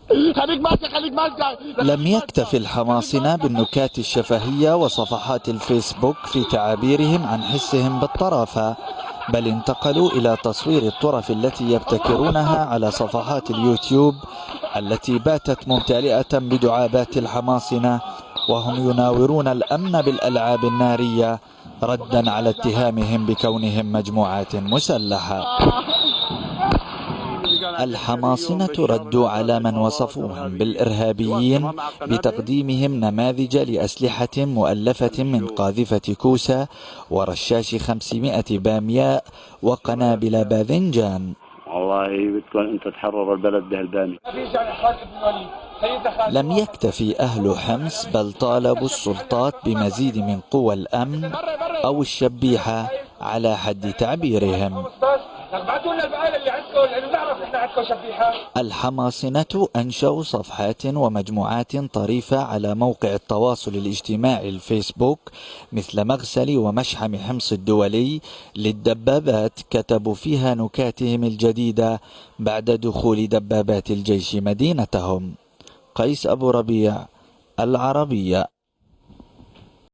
خليك ماسك خليك ماسك. لم يكتف الحماصنة بالنكات الشفهية وصفحات الفيسبوك في تعابيرهم عن حسهم بالطرافة، بل انتقلوا إلى تصوير الطرف التي يبتكرونها على صفحات اليوتيوب التي باتت ممتلئة بدعابات الحماصنة، وهم يناورون الأمن بالألعاب النارية ردا على اتهامهم بكونهم مجموعات مسلحة. الحماصنة ردوا على من وصفوهم بالإرهابيين بتقديمهم نماذج لأسلحة مؤلفة من قاذفة كوسة ورشاش 500 بامياء وقنابل باذنجان. والله بدكم انت تحرروا البلد بهالبامي. لم يكتفي أهل حمص بل طالبوا السلطات بمزيد من قوى الأمن أو الشبيحة على حد تعبيرهم. الحماصنة أنشأوا صفحات ومجموعات طريفة على موقع التواصل الاجتماعي الفيسبوك مثل مغسل ومشحم حمص الدولي للدبابات، كتبوا فيها نكاتهم الجديدة بعد دخول دبابات الجيش مدينتهم. قيس أبو ربيع، العربية.